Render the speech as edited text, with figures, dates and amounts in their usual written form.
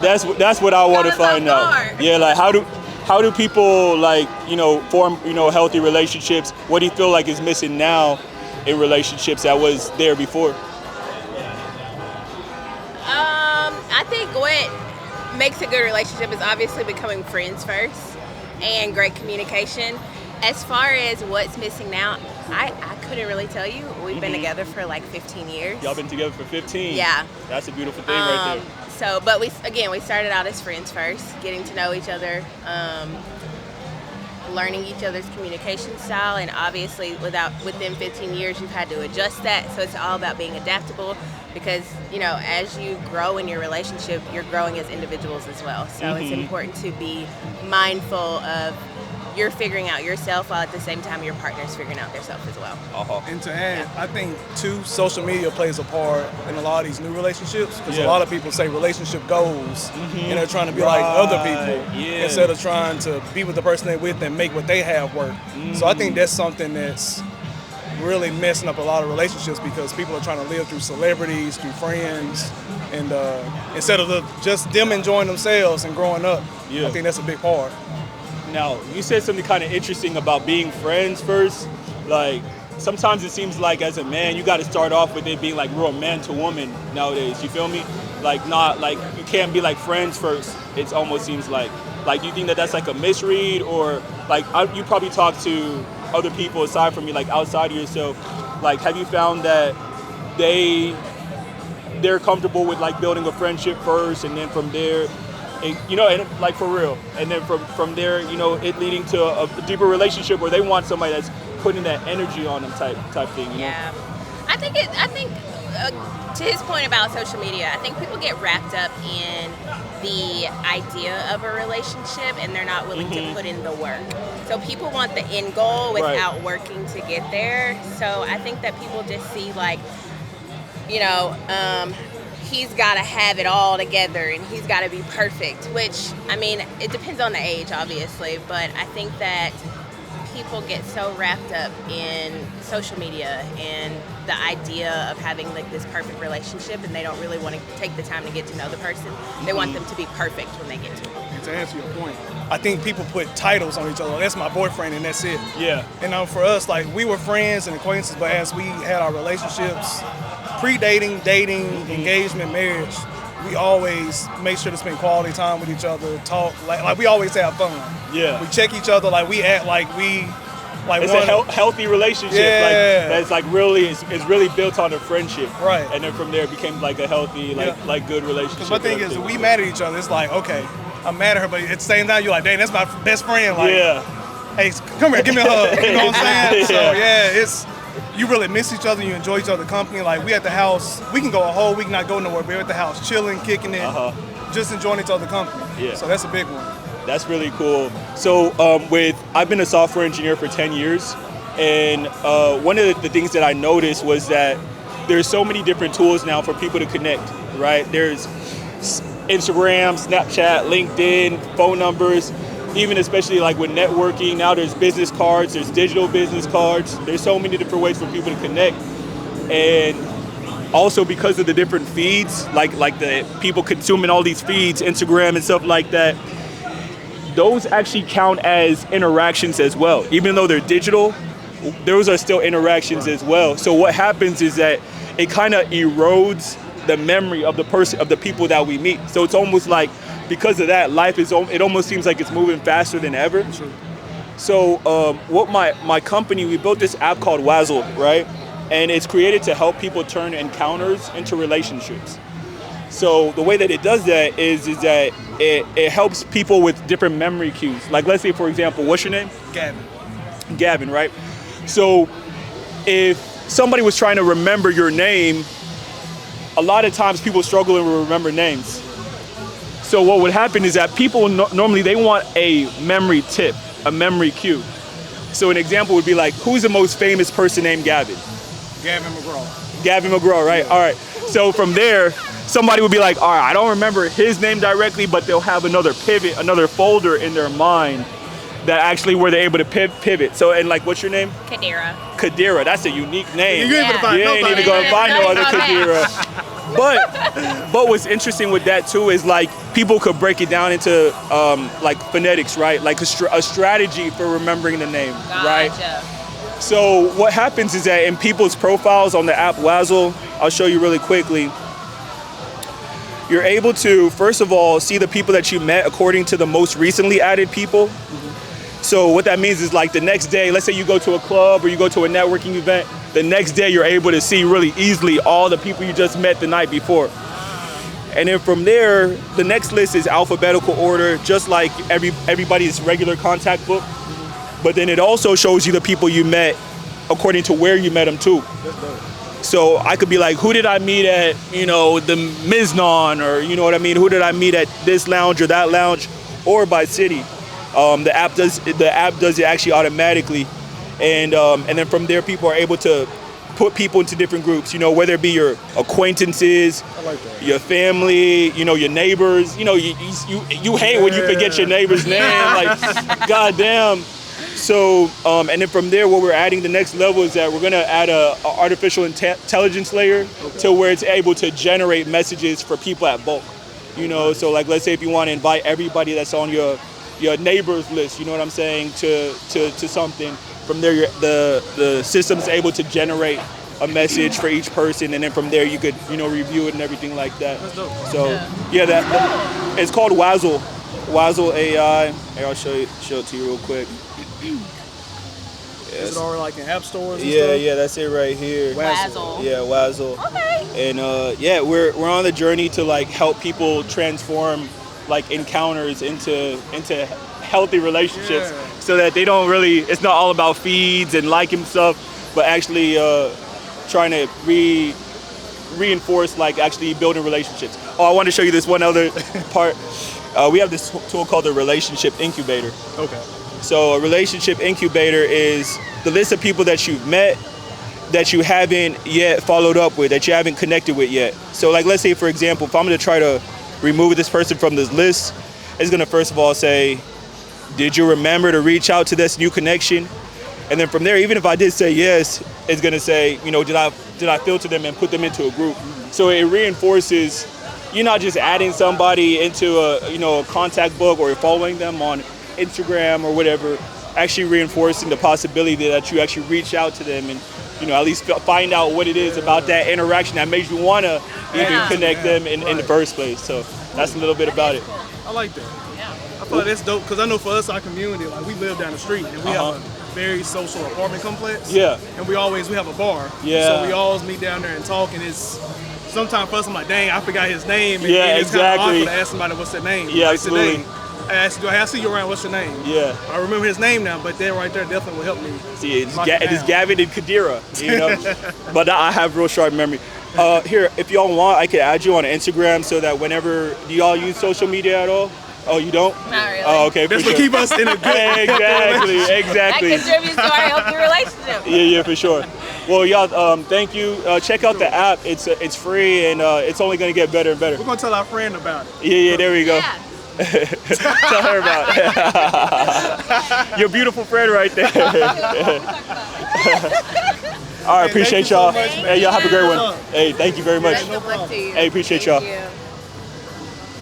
That's what I want to find out. Yeah, like how do people like form healthy relationships? What do you feel like is missing now in relationships that was there before? I think what makes a good relationship is obviously becoming friends first and great communication. As far as what's missing now, I couldn't really tell you. We've been together for like 15 years. Y'all been together for 15? Yeah. That's a beautiful thing right there. So, but we started out as friends first, getting to know each other, learning each other's communication style, and obviously within 15 years you've had to adjust that. So it's all about being adaptable because as you grow in your relationship, you're growing as individuals as well. So it's important to be mindful of you're figuring out yourself while at the same time your partner's figuring out themselves as well. And to add, I think too, social media plays a part in a lot of these new relationships because a lot of people say relationship goals and they're trying to be like other people instead of trying to be with the person they're with and make what they have work. So I think that's something that's really messing up a lot of relationships because people are trying to live through celebrities, through friends, and instead of just them enjoying themselves and growing up. I think that's a big part. Now, you said something kind of interesting about being friends first. Like, sometimes it seems like as a man, you got to start off with it being like real man to woman nowadays. You feel me? Like, not like you can't be like friends first. It almost seems like do you think that that's like a misread, or like you probably talk to other people aside from me, like outside of yourself. Like, have you found that they're comfortable with like building a friendship first, and then from there? And like for real, and then from there, it leading to a deeper relationship where they want somebody that's putting that energy on them type thing. Yeah, I think to his point about social media, I think people get wrapped up in the idea of a relationship and they're not willing to put in the work. So people want the end goal without working to get there. So I think that people just see like, he's got to have it all together and he's got to be perfect, which, I mean, it depends on the age, obviously, but I think that people get so wrapped up in social media and the idea of having like this perfect relationship, and they don't really want to take the time to get to know the person. They want them to be perfect when they get to them. And to answer your point, I think people put titles on each other. That's my boyfriend and that's it. Yeah. And for us, like, we were friends and acquaintances, but as we had our relationships, pre-dating, dating, engagement, marriage, we always make sure to spend quality time with each other, talk, like we always have fun. Yeah. We check each other, like we act like we, like it's one. a healthy relationship. Yeah. Like, that's like really, it's really built on a friendship. Right. And then from there it became like a healthy, like good relationship. Because my thing is, if we mad at each other, it's like, okay, I'm mad at her, but at the same time, you're like, dang, that's my best friend. Like, hey, come here, give me a hug. You know what I'm saying? So you really miss each other, you enjoy each other's company. Like, we at the house, we can go a whole week not go nowhere, but we're at the house chilling, kicking it, just enjoying each other's company. Yeah. So that's a big one. That's really cool. So I've been a software engineer for 10 years, and one of the things that I noticed was that there's so many different tools now for people to connect, right? There's Instagram, Snapchat, LinkedIn, phone numbers, even especially like with networking. Now there's business cards, there's digital business cards. There's so many different ways for people to connect. And also because of the different feeds, like the people consuming all these feeds, Instagram and stuff like that, those actually count as interactions as well. Even though they're digital, those are still interactions as well. So what happens is that it kind of erodes the memory of the people that we meet. So it's almost like, because of that, it almost seems like it's moving faster than ever. True. So what my company, we built this app called Wazzle, right? And it's created to help people turn encounters into relationships. So the way that it does that is that it helps people with different memory cues. Like, let's say, for example, what's your name? Gavin, right? So if somebody was trying to remember your name, a lot of times people struggle to remember names. So what would happen is that people normally they want a memory tip, a memory cue. So an example would be like, who's the most famous person named Gavin? Gavin McGraw. Gavin McGraw, right? All right. So from there, somebody would be like, all right, I don't remember his name directly, but they'll have another pivot, another folder in their mind that actually where they're able to pivot. So, and like, what's your name? Kadira. Kadira, that's a unique name. You ain't gonna find ain't even gonna find no other Kadira. but what's interesting with that too is like people could break it down into like phonetics, right? Like a strategy for remembering the name, right? So what happens is that in people's profiles on the app Wazzle, I'll show you really quickly. You're able to, first of all, see the people that you met according to the most recently added people. So what that means is like the next day, let's say you go to a club or you go to a networking event, the next day you're able to see really easily all the people you just met the night before. And then from there, the next list is alphabetical order, just like everybody's regular contact book. But then it also shows you the people you met according to where you met them too. So I could be like, who did I meet at, you know, the Miznon, or you know what I mean? Who did I meet at this lounge or that lounge, or by city? The app does it actually automatically, and then from there people are able to put people into different groups. You know, whether it be your acquaintances, your family, you know, your neighbors. You know, you hate when you forget your neighbor's name, like goddamn. So and then from there, what we're adding the next level is that we're gonna add a artificial intelligence layer to where it's able to generate messages for people at bulk. You know, so like let's say if you want to invite everybody that's on your neighbors list, you know what I'm saying, to something. From there, the system's able to generate a message for each person, and then from there you could, you know, review it and everything like that. So yeah, that it's called Wazzle. Wazzle AI. Here, I'll show it to you real quick. Is it all like in app stores? And yeah, stuff? yeah, that's it right here. Wazzle. Yeah, Wazzle. Okay. And yeah, we're on the journey to like help people transform like encounters into healthy relationships, so that they don't really, it's not all about feeds and liking stuff, but actually trying to reinforce like actually building relationships. Oh, I want to show you this one other part. We have this tool called the relationship incubator. Okay. So a relationship incubator is the list of people that you've met that you haven't yet followed up with, that you haven't connected with yet. So like, let's say for example, if I'm going to try to remove this person from this list, it's going to first of all say, did you remember to reach out to this new connection? And then from there, even if I did say yes, it's going to say, you know, did I filter them and put them into a group? So it reinforces, you're not just adding somebody into a contact book or following them on Instagram or whatever, actually reinforcing the possibility that you actually reach out to them and, you know, at least find out what it is about that interaction that makes you want to even connect them in the first place. So that's a little bit about it. I like that. I feel like that's dope, because I know for us, our community, like we live down the street and we have a very social apartment complex. Yeah. And we have a bar. Yeah. So we always meet down there and talk, and it's sometimes for us, I'm like, dang, I forgot his name. And Yeah, it's kind of exactly. awkward to ask somebody what's their name. Yeah, like absolutely. Today, I see you around, what's your name? Yeah. I remember his name now, but that right there definitely will help me. See, it's Gavin and Kadira, you know? But I have real sharp memory. Here, if y'all want, I could add you on Instagram so that whenever, do y'all use social media at all? Oh, you don't? Not really. Oh, okay. That's what keep us in a good Exactly. That contributes to our healthy relationship. Yeah, for sure. Well, y'all, thank you. Check out the app. It's free, and it's only going to get better and better. We're going to tell our friend about it. Yeah, there we go. Yeah. Tell her about it. Your beautiful friend right there. All right, appreciate y'all. Hey, hey, y'all have a great one. Hey, thank you very much. Good luck to you. Hey, appreciate Thank y'all. you.